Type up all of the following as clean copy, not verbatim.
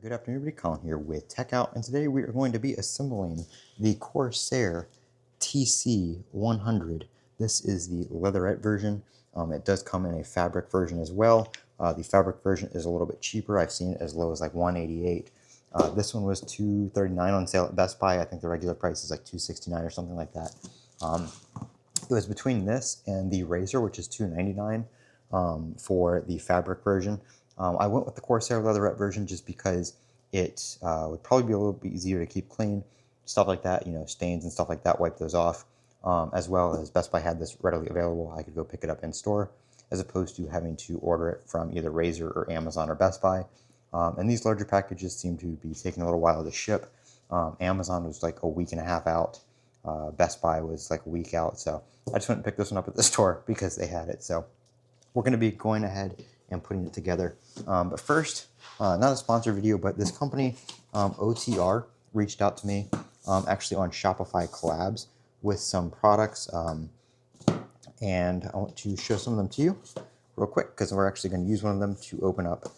Good afternoon, everybody. Colin here with Techout, and today we are going to be assembling the Corsair TC100. This is the leatherette version. It does come in a fabric version as well. The fabric version is a little bit cheaper. I've seen it as low as like $188. This one was $239 on sale at Best Buy. I think the regular price is like $269 or something like that. It was between this and the Razor, which is $299 for the fabric version. I went with the Corsair leatherette version just because it would probably be a little bit easier to keep clean, stuff like that, you know, stains and stuff like that, wipe those off, as well as Best Buy had this readily available. I could go pick it up in store as opposed to having to order it from either Razor or Amazon or Best Buy. And these larger packages seem to be taking a little while to ship. Amazon was like a week and a half out. Best Buy was like a week out. So I just went and picked this one up at the store because they had it. So we're going to be going ahead and putting it together. But first, not a sponsored video, but this company, OTR, reached out to me actually on Shopify collabs with some products. And I want to show some of them to you real quick because we're actually going to use one of them to open up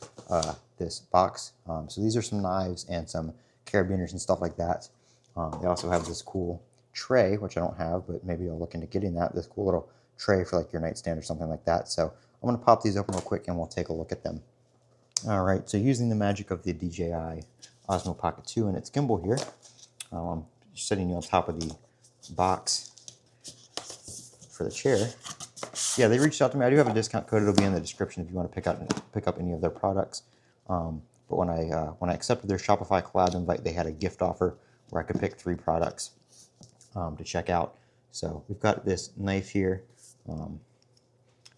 this box. So these are some knives and some carabiners and stuff like that. They also have this cool tray, which I don't have, but maybe I'll look into getting that. This cool little tray for like your nightstand or something like that. So I'm going to pop these open real quick and we'll take a look at them. All right, so using the magic of the DJI Osmo Pocket 2 and its gimbal here, I'm sitting on top of the box for the chair. Yeah, they reached out to me. I do have a discount code. It'll be in the description if you want to pick up any of their products. But when I accepted their Shopify collab invite, they had a gift offer where I could pick 3 products to check out. So we've got this knife here.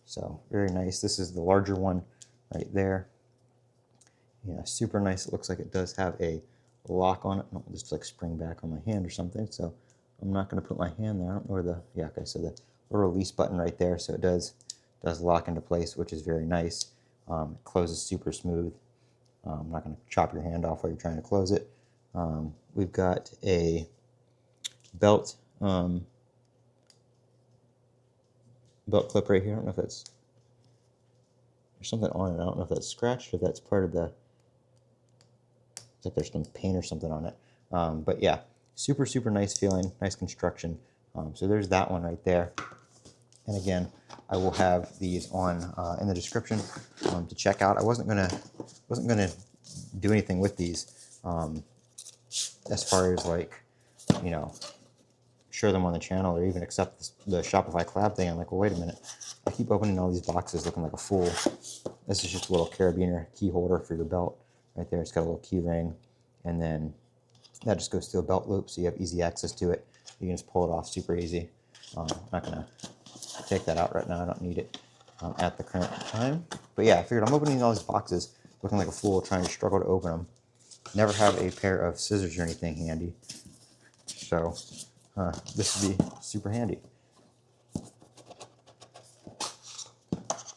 So very nice. This is the larger one right there. Yeah, super nice. It looks like it does have a lock on it. I don't just like spring back on my hand or something. So I'm not going to put my hand there. I don't know where the, yeah, okay, so the little release button right there. So it does lock into place, which is very nice. It closes super smooth. I'm not going to chop your hand off while you're trying to close it. We've got a belt clip right here. I don't know if that's, there's something on it. I don't know if that's scratched or if that's part of the, it's like there's some paint or something on it. But yeah, super nice feeling, nice construction. So there's that one right there. And again, I will have these on in the description to check out. I wasn't gonna do anything with these as far as like, you know, share them on the channel or even accept the Shopify collab thing. I'm like, well, wait a minute. I keep opening all these boxes looking like a fool. This is just a little carabiner key holder for your belt right there. It's got a little key ring, and then that just goes through a belt loop, so you have easy access to it. You can just pull it off super easy. I'm not gonna take that out right now. I don't need it at the current time. But yeah, I figured I'm opening all these boxes looking like a fool, trying to struggle to open them. Never have a pair of scissors or anything handy, so this would be super handy.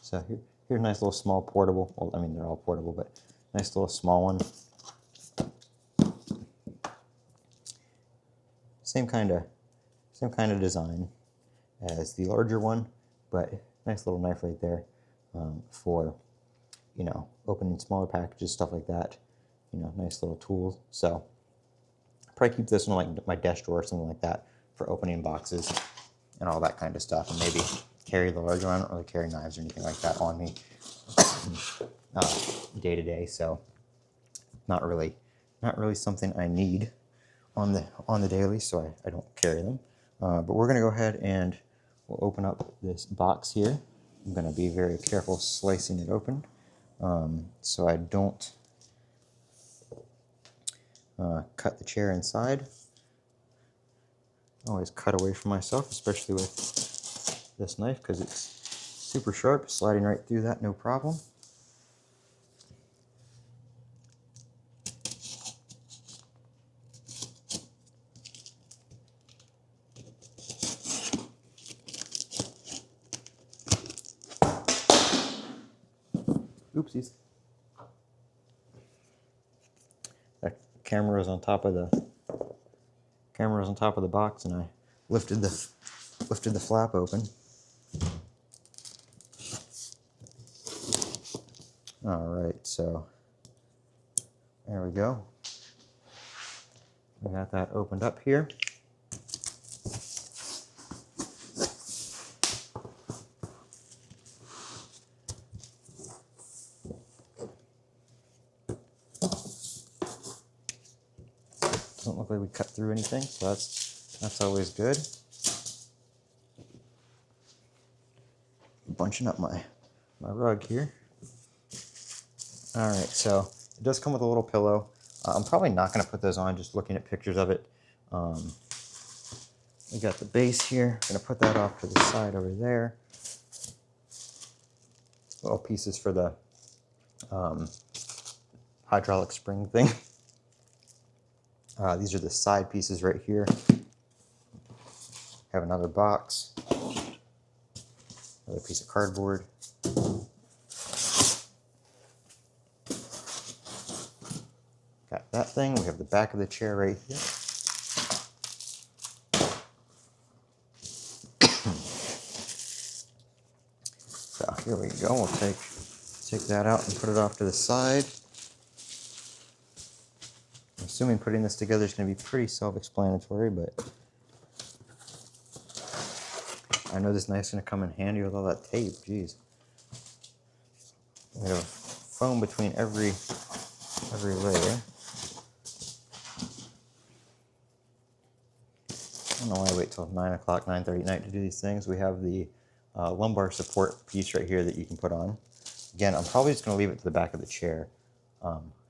So here's a nice little small portable. Well, I mean, they're all portable, but nice little small one. Same kind of design as the larger one, but nice little knife right there for, you know, opening smaller packages, stuff like that. You know, nice little tool. So I'll probably keep this one like my desk drawer or something like that for opening boxes and all that kind of stuff, and maybe carry the larger one. I don't really carry knives or anything like that on me day to day, so not really something I need on the daily, so I don't carry them. But we're gonna go ahead and we'll open up this box here. I'm gonna be very careful slicing it open so I don't cut the chair inside. Always cut away from myself, especially with this knife because it's super sharp, sliding right through that, no problem. Oopsies. That camera was on top of the box, and I lifted the flap open. All right, so There we go. We got that opened up here. Doesn't look like we cut through anything, so that's always good. Bunching up my rug here. All right, so it does come with a little pillow. I'm probably not going to put those on, just looking at pictures of it. We got the base here. I'm going to put that off to the side over there. Little pieces for the hydraulic spring thing. These are the side pieces right here. Have another box. Another piece of cardboard. Got that thing. We have the back of the chair right here. So here we go. We'll take that out and put it off to the side. I'm assuming putting this together is going to be pretty self-explanatory, but I know this knife's going to come in handy with all that tape. Jeez. We have foam between every layer. I don't know why I wait till 9 o'clock, 9:30 at night to do these things. We have the lumbar support piece right here that you can put on. Again, I'm probably just going to leave it to the back of the chair.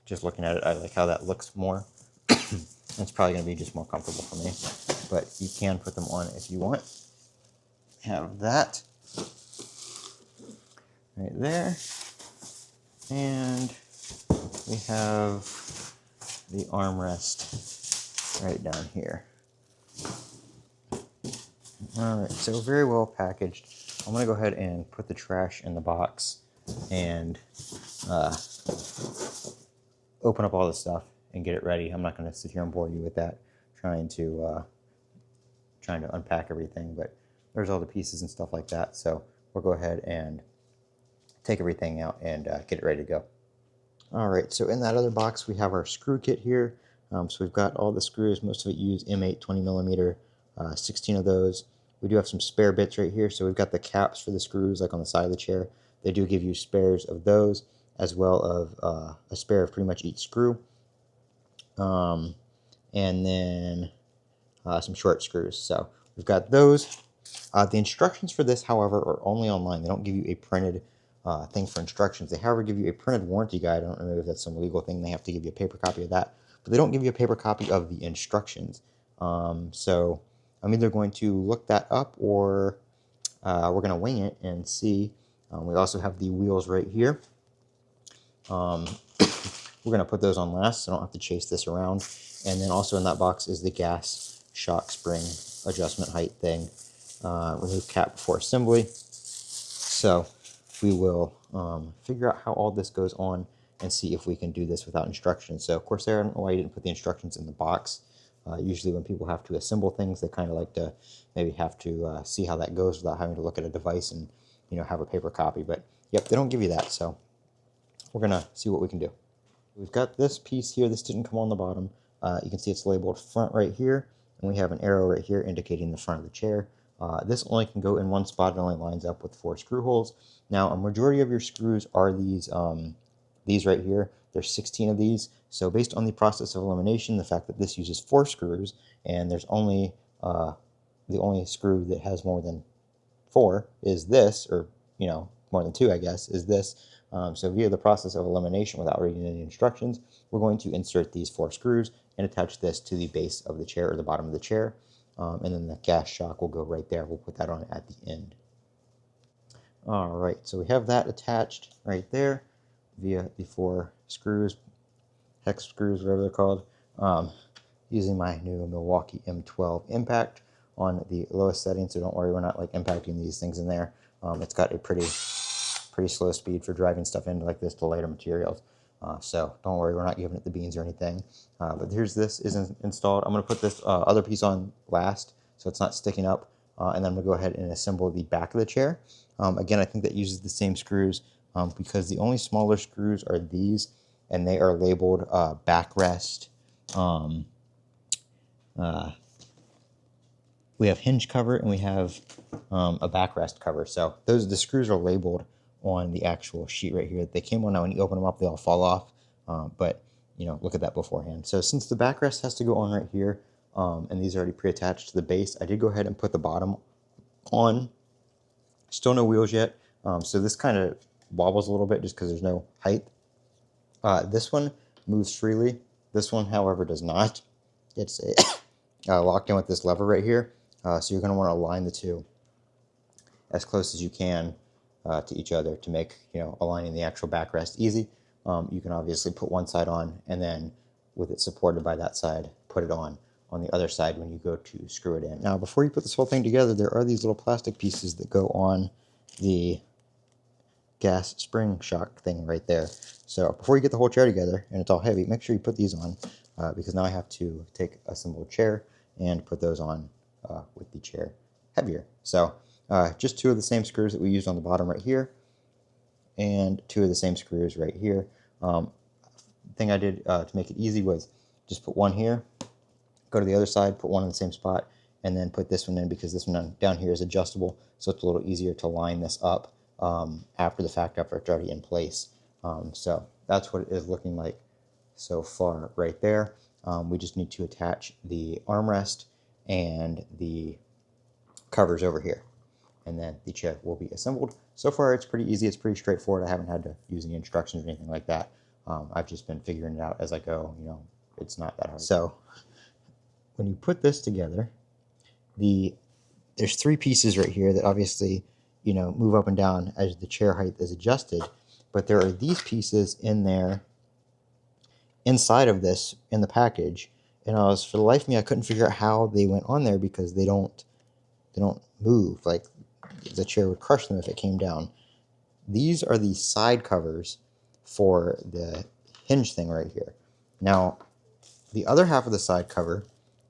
Just looking at it, I like how that looks more. It's probably going to be just more comfortable for me. But you can put them on if you want. Have that right there. And we have the armrest right down here. All right, so very well packaged. I'm gonna go ahead and put the trash in the box and open up all the stuff and get it ready. I'm not gonna sit here and bore you with that, trying to unpack everything, but there's all the pieces and stuff like that. So we'll go ahead and take everything out and get it ready to go. All right, so in that other box, we have our screw kit here. So we've got all the screws. Most of it use M8 20 millimeter, 16 of those. We do have some spare bits right here. So we've got the caps for the screws, like on the side of the chair. They do give you spares of those, as well as a spare of pretty much each screw. And then some short screws. So we've got those. The instructions for this, however, are only online. They don't give you a printed thing for instructions. They, however, give you a printed warranty guide. I don't know if that's some legal thing. They have to give you a paper copy of that. But they don't give you a paper copy of the instructions. So I'm either going to look that up or we're going to wing it and see. We also have the wheels right here. We're going to put those on last, so I don't have to chase this around. And then also in that box is the gas shock spring adjustment height thing. Remove cap before assembly. So we will figure out how all this goes on and see if we can do this without instructions. So Corsair, I don't know why you didn't put the instructions in the box. Usually when people have to assemble things, they kind of like to maybe have to see how that goes without having to look at a device and, you know, have a paper copy. But yep, they don't give you that, so we're gonna see what we can do. We've got this piece here. This didn't come on the bottom. You can see it's labeled front right here, and we have an arrow right here indicating the front of the chair. This only can go in one spot. It only lines up with 4 screw holes. Now, a majority of your screws are these right here. There's 16 of these. So based on the process of elimination, the fact that this uses 4 screws, and there's only the only screw that has more than 4 is this, or, you know, more than 2, I guess, is this. So via the process of elimination, without reading any instructions, we're going to insert these 4 screws and attach this to the base of the chair or the bottom of the chair. And then the gas shock will go right there. We'll put that on at the end. All right, so we have that attached right there via the 4 screws, hex screws, whatever they're called, using my new Milwaukee M12 impact on the lowest setting. So don't worry, we're not like impacting these things in there. It's got a pretty slow speed for driving stuff into like this to lighter materials. So don't worry, we're not giving it the beans or anything. But here's this is installed. I'm going to put this other piece on last so it's not sticking up. And then I'm going to go ahead and assemble the back of the chair. Again, I think that uses the same screws because the only smaller screws are these. and they are labeled backrest. We have hinge cover and we have a backrest cover. So the screws are labeled on the actual sheet right here. They came on. Now when you open them up, they all fall off. But you know, look at that beforehand. So since the backrest has to go on right here, and these are already pre-attached to the base, I did go ahead and put the bottom on. Still no wheels yet. So this kind of wobbles a little bit just because there's no height. This one moves freely. This one, however, does not. It's locked in with this lever right here. So you're going to want to align the two as close as you can to each other to make, you know, aligning the actual backrest easy. You can obviously put one side on, and then with it supported by that side, put it on the other side when you go to screw it in. Now, before you put this whole thing together, there are these little plastic pieces that go on the gas spring shock thing right there. So before you get the whole chair together, and it's all heavy, make sure you put these on, because now I have to take a simple chair and put those on with the chair heavier. So just two of the same screws that we used on the bottom right here, and two of the same screws right here. Thing I did to make it easy was just put one here, go to the other side, put one in the same spot, and then put this one in, because this one down here is adjustable, so it's a little easier to line this up after the fact, after it's already in place. So that's what it is looking like so far right there. We just need to attach the armrest and the covers over here, and then the chair will be assembled. So far it's pretty easy, it's pretty straightforward. I haven't had to use any instructions or anything like that. I've just been figuring it out as I go, you know, it's not that hard. So when you put this together, there's three pieces right here that obviously, you know, move up and down as the chair height is adjusted, but there are these pieces in there inside of this in the package, and for the life of me, I couldn't figure out how they went on there, because they don't move. Like, the chair would crush them if it came down. These are the side covers for the hinge thing right here. Now, the other half of the side cover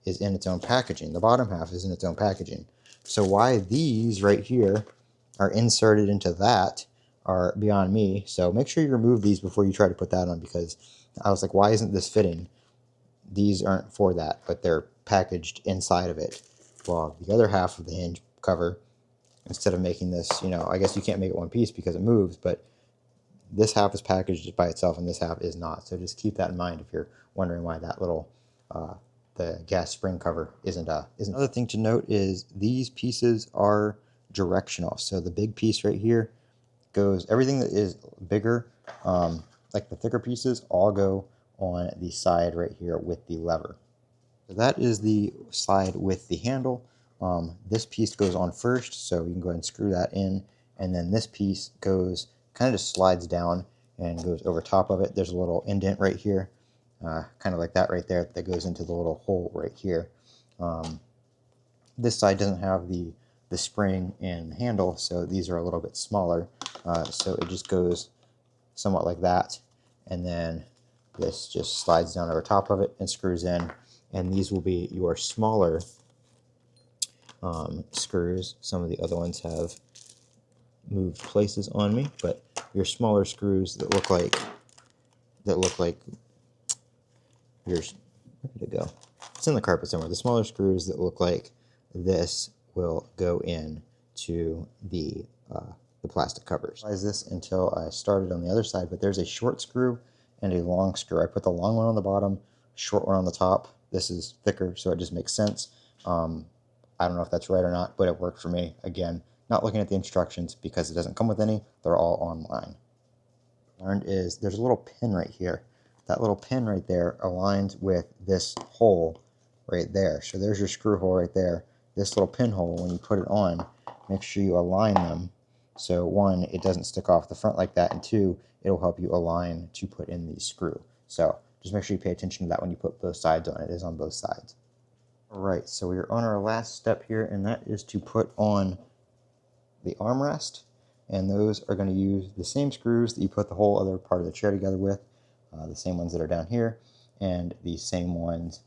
is in its own packaging. The bottom half is in its own packaging. So why these right here are inserted into that are beyond me. So make sure you remove these before you try to put that on, because I was like, why isn't this fitting? These aren't for that, but they're packaged inside of it. Well, the other half of the hinge cover, instead of making this, you know, I guess you can't make it one piece because it moves, but this half is packaged by itself and this half is not. So just keep that in mind if you're wondering why that little the gas spring cover isn't. Another thing to note is these pieces are directional. So the big piece right here goes, everything that is bigger, like the thicker pieces, all go on the side right here with the lever. So that is the side with the handle. This piece goes on first, so you can go ahead and screw that in, and then this piece goes, kind of just slides down and goes over top of it. There's a little indent right here, kind of like that right there, that goes into the little hole right here. This side doesn't have the spring and handle, so these are a little bit smaller. So it just goes somewhat like that, and then this just slides down over top of it and screws in, and these will be your smaller screws. Some of the other ones have moved places on me, but your smaller screws that look like yours, where did it go? It's in the carpet somewhere. The smaller screws that look like this will go in to the plastic covers. I this until I started on the other side, but there's a short screw and a long screw. I put the long one on the bottom, short one on the top. This is thicker, so it just makes sense. I don't know if that's right or not, but it worked for me. Again, not looking at the instructions because it doesn't come with any. They're all online. What I learned is there's a little pin right here. That little pin right there aligns with this hole right there. So there's your screw hole right there. This little pinhole, when you put it on, make sure you align them. So one, it doesn't stick off the front like that, and two, it'll help you align to put in the screw. So just make sure you pay attention to that when you put both sides on. It is on both sides. All right, so we are on our last step here, and that is to put on the armrest. And those are going to use the same screws that you put the whole other part of the chair together with, the same ones that are down here, and the same ones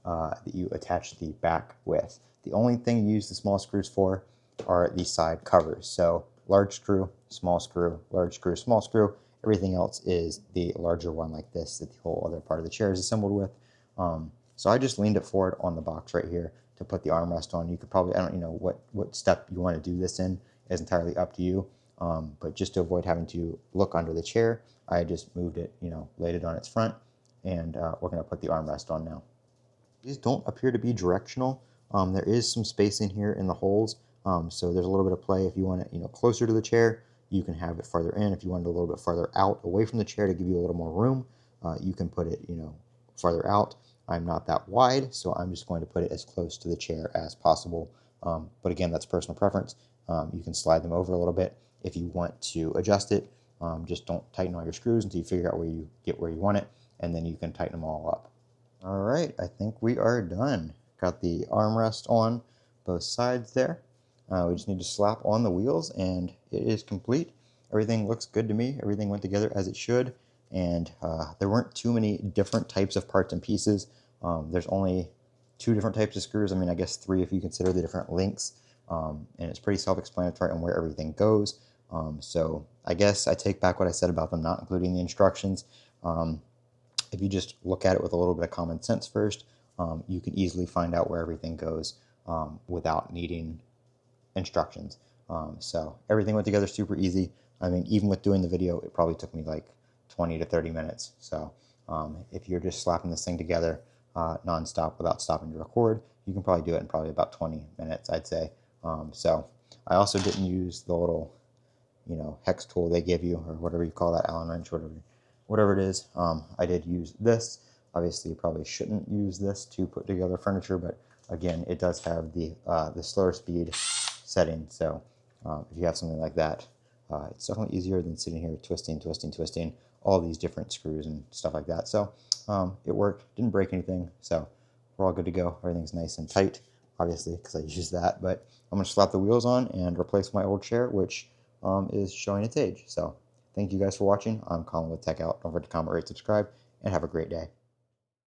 that you attach the back with. The only thing you use the small screws for are the side covers. So large screw, small screw, large screw, small screw, Everything else is the larger one like this that the whole other part of the chair is assembled with. So I just leaned it forward on the box right here to put the armrest on. You could probably, I don't know what step you want to do this in is entirely up to you. But just to avoid having to look under the chair, I just moved it, laid it on its front, and we're going to put the armrest on now. These don't appear to be directional. There is some space in here in the holes, so there's a little bit of play. If you want it, closer to the chair, you can have it farther in. If you want it a little bit farther out, away from the chair to give you a little more room, you can put it, farther out. I'm not that wide, so I'm just going to put it as close to the chair as possible. But again, that's personal preference. You can slide them over a little bit if you want to adjust it. Just don't tighten all your screws until you figure out where you want it, and then you can tighten them all up. All right, I think we are done. Got the armrest on both sides there. We just need to slap on the wheels and it is complete. Everything looks good to me. Everything went together as it should. And there weren't too many different types of parts and pieces. There's only 2 different types of screws. I mean, I guess 3 if you consider the different links. And it's pretty self-explanatory on where everything goes. So I guess I take back what I said about them not including the instructions. If you just look at it with a little bit of common sense first, you can easily find out where everything goes without needing instructions. So everything went together super easy. I mean, even with doing the video, it probably took me like 20 to 30 minutes. So if you're just slapping this thing together nonstop without stopping to record, you can probably do it in probably about 20 minutes, I'd say. So I also didn't use the little, hex tool they give you, or whatever you call that, Allen wrench, whatever it is. I did use this. Obviously, you probably shouldn't use this to put together furniture, but again, it does have the slower speed setting. So if you have something like that, it's definitely easier than sitting here twisting all these different screws and stuff like that. So it worked, didn't break anything. So we're all good to go. Everything's nice and tight, obviously, because I used that. But I'm going to slap the wheels on and replace my old chair, which is showing its age. So thank you guys for watching. I'm Colin with Techout. Don't forget to comment, rate, subscribe, and have a great day.